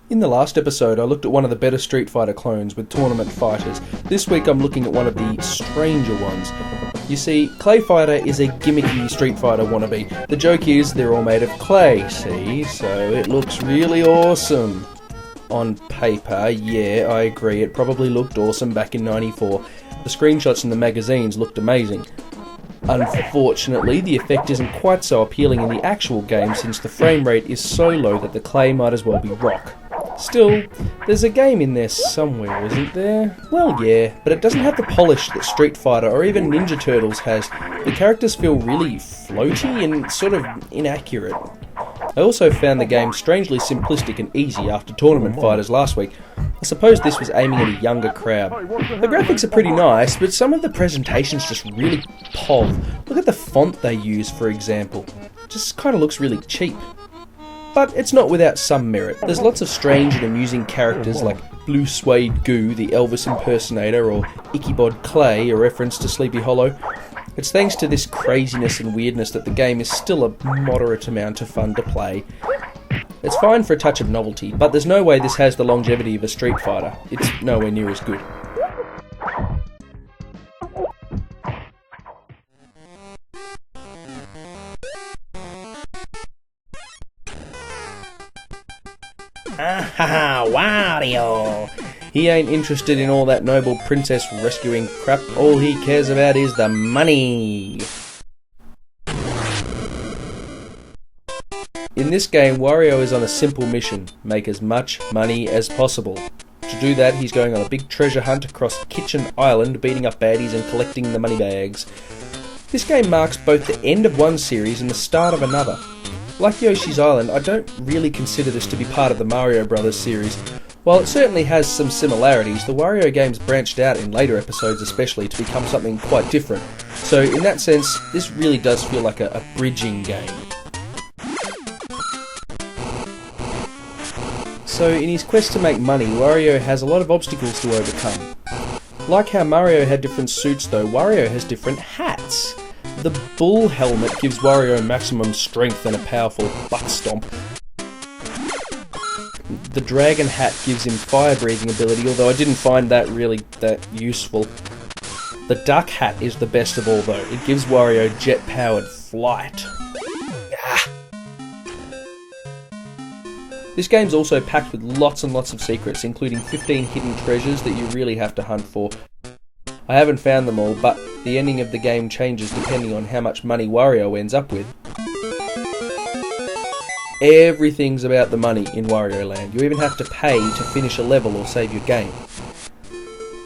In the last episode, I looked at one of the better Street Fighter clones with tournament fighters. This week I'm looking at one of the stranger ones. You see, Clay Fighter is a gimmicky Street Fighter wannabe. The joke is they're all made of clay, see? So it looks really awesome. On paper, yeah, I agree, it probably looked awesome back in '94. The screenshots in the magazines looked amazing. Unfortunately, the effect isn't quite so appealing in the actual game since the frame rate is so low that the clay might as well be rock. Still, there's a game in there somewhere, isn't there? Well, yeah, but it doesn't have the polish that Street Fighter or even Ninja Turtles has. The characters feel really floaty and sort of inaccurate. I also found the game strangely simplistic and easy after Tournament Fighters last week. I suppose this was aiming at a younger crowd. The graphics are pretty nice, but some of the presentations just really pov. Look at the font they use, for example. It just kind of looks really cheap. But it's not without some merit. There's lots of strange and amusing characters like Blue Suede Goo, the Elvis impersonator, or Ichabod Clay, a reference to Sleepy Hollow. It's thanks to this craziness and weirdness that the game is still a moderate amount of fun to play. It's fine for a touch of novelty, but there's no way this has the longevity of a Street Fighter. It's nowhere near as good. Ah, Wario! He ain't interested in all that noble princess rescuing crap. All he cares about is the money. In this game, Wario is on a simple mission: make as much money as possible. To do that, he's going on a big treasure hunt across Kitchen Island, beating up baddies and collecting the money bags. This game marks both the end of one series and the start of another. Like Yoshi's Island, I don't really consider this to be part of the Mario Brothers series. While it certainly has some similarities, the Wario games branched out in later episodes especially to become something quite different. So in that sense, this really does feel like a bridging game. So in his quest to make money, Wario has a lot of obstacles to overcome. Like how Mario had different suits though, Wario has different hats. The bull helmet gives Wario maximum strength and a powerful butt stomp. The dragon hat gives him fire-breathing ability, although I didn't find that really that useful. The duck hat is the best of all though, it gives Wario jet-powered flight. This game's also packed with lots and lots of secrets, including 15 hidden treasures that you really have to hunt for. I haven't found them all, but the ending of the game changes depending on how much money Wario ends up with. Everything's about the money in Wario Land. You even have to pay to finish a level or save your game.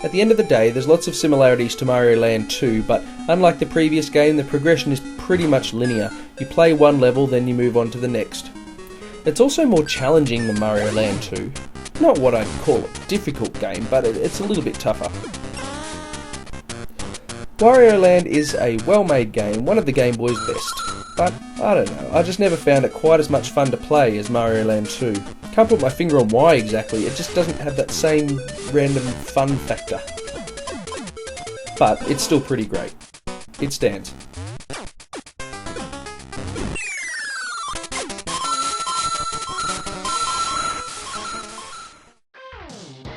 At the end of the day, there's lots of similarities to Mario Land 2, but unlike the previous game, the progression is pretty much linear. You play one level, then you move on to the next. It's also more challenging than Mario Land 2. Not what I'd call a difficult game, but it's a little bit tougher. Wario Land is a well-made game, one of the Game Boy's best. But, I don't know, I just never found it quite as much fun to play as Mario Land 2. Can't put my finger on why exactly, it just doesn't have that same random fun factor. But it's still pretty great. It stands.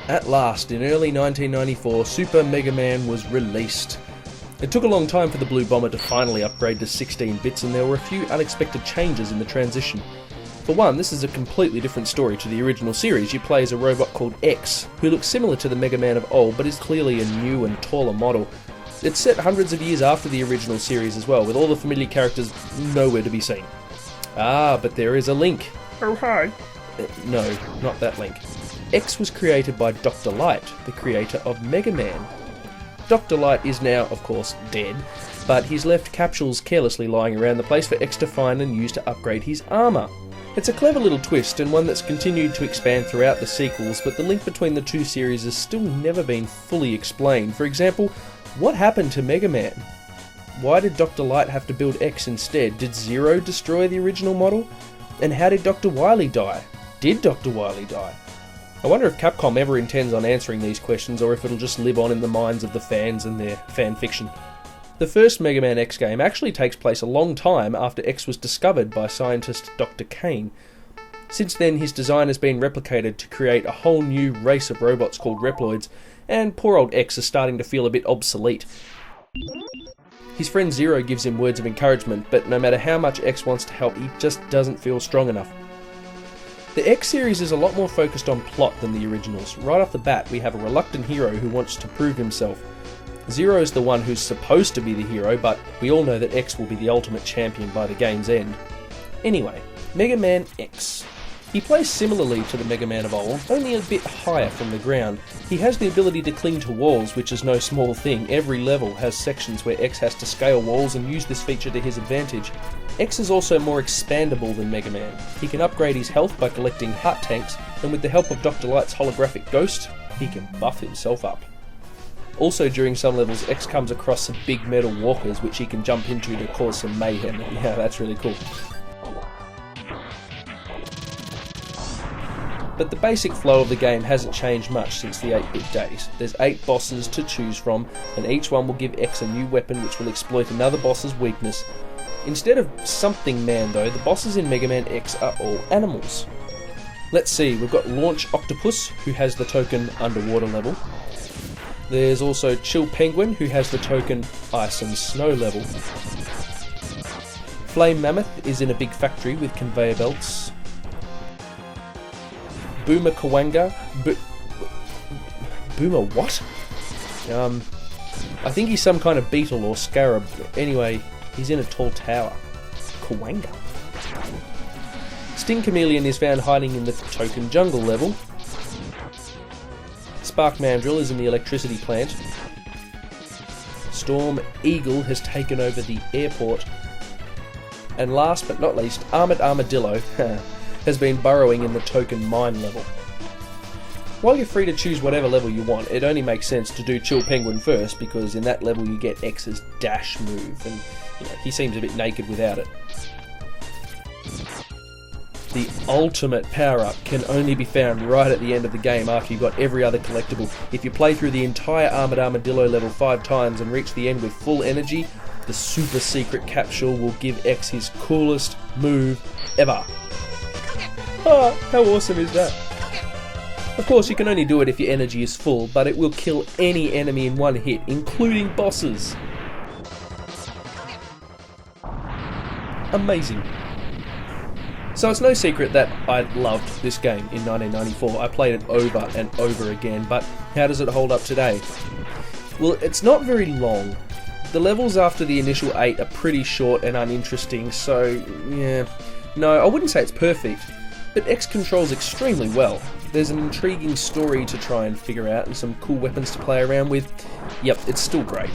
At last, in early 1994, Super Mega Man was released. It took a long time for the Blue Bomber to finally upgrade to 16 bits, and there were a few unexpected changes in the transition. For one, this is a completely different story to the original series. You play as a robot called X, who looks similar to the Mega Man of old, but is clearly a new and taller model. It's set hundreds of years after the original series as well, with all the familiar characters nowhere to be seen. Ah, but there is a link. Oh, hi. No, not that link. X was created by Dr. Light, the creator of Mega Man. Dr. Light is now, of course, dead, but he's left capsules carelessly lying around the place for X to find and use to upgrade his armour. It's a clever little twist, and one that's continued to expand throughout the sequels, but the link between the two series has still never been fully explained. For example, what happened to Mega Man? Why did Dr. Light have to build X instead? Did Zero destroy the original model? And how did Dr. Wily die? Did Dr. Wily die? I wonder if Capcom ever intends on answering these questions, or if it'll just live on in the minds of the fans and their fan fiction. The first Mega Man X game actually takes place a long time after X was discovered by scientist Dr. Kane. Since then, his design has been replicated to create a whole new race of robots called Reploids, and poor old X is starting to feel a bit obsolete. His friend Zero gives him words of encouragement, but no matter how much X wants to help, he just doesn't feel strong enough. The X series is a lot more focused on plot than the originals. Right off the bat, we have a reluctant hero who wants to prove himself. Zero is the one who's supposed to be the hero, but we all know that X will be the ultimate champion by the game's end. Anyway, Mega Man X. He plays similarly to the Mega Man of old, only a bit higher from the ground. He has the ability to cling to walls, which is no small thing. Every level has sections where X has to scale walls and use this feature to his advantage. X is also more expandable than Mega Man. He can upgrade his health by collecting heart tanks, and with the help of Dr. Light's holographic ghost, he can buff himself up. Also, during some levels, X comes across some big metal walkers which he can jump into to cause some mayhem. Yeah, that's really cool. But the basic flow of the game hasn't changed much since the 8-bit days. There's 8 bosses to choose from, and each one will give X a new weapon which will exploit another boss's weakness. Instead of Something Man though, the bosses in Mega Man X are all animals. Let's see, we've got Launch Octopus, who has the token Underwater level. There's also Chill Penguin, who has the token Ice and Snow level. Flame Mammoth is in a big factory with conveyor belts. Boomer Kawanga. Boomer what? I think he's some kind of beetle or scarab. Anyway, he's in a tall tower. Kawanga. Sting Chameleon is found hiding in the token jungle level. Spark Mandrill is in the electricity plant. Storm Eagle has taken over the airport. And last but not least, Armored Armadillo has been burrowing in the token mine level. While you're free to choose whatever level you want, it only makes sense to do Chill Penguin first, because in that level you get X's dash move, and he seems a bit naked without it. The ultimate power-up can only be found right at the end of the game after you've got every other collectible. If you play through the entire Armored Armadillo level 5 times and reach the end with full energy, the super secret capsule will give X his coolest move ever. How awesome is that? Of course, you can only do it if your energy is full, but it will kill any enemy in one hit, including bosses. Amazing. So it's no secret that I loved this game in 1994. I played it over and over again, but how does it hold up today? Well, it's not very long. The levels after the initial 8 are pretty short and uninteresting, so yeah. No, I wouldn't say it's perfect, but X controls extremely well. There's an intriguing story to try and figure out and some cool weapons to play around with. Yep, it's still great.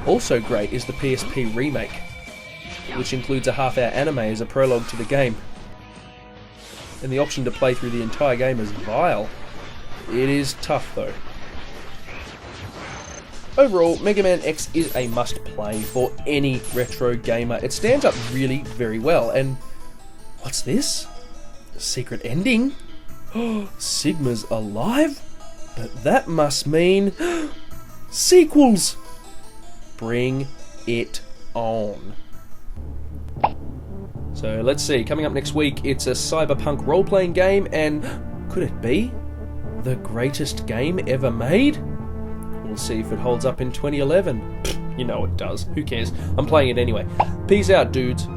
Also great is the PSP remake, which includes a half-hour anime as a prologue to the game. And the option to play through the entire game is vile. It is tough though. Overall, Mega Man X is a must-play for any retro gamer. It stands up really very well, and what's this? Secret ending? Sigma's alive? But that must mean sequels! Bring it on. So let's see, coming up next week, it's a cyberpunk role-playing game, and could it be the greatest game ever made? We'll see if it holds up in 2011. You know it does, who cares? I'm playing it anyway. Peace out, dudes.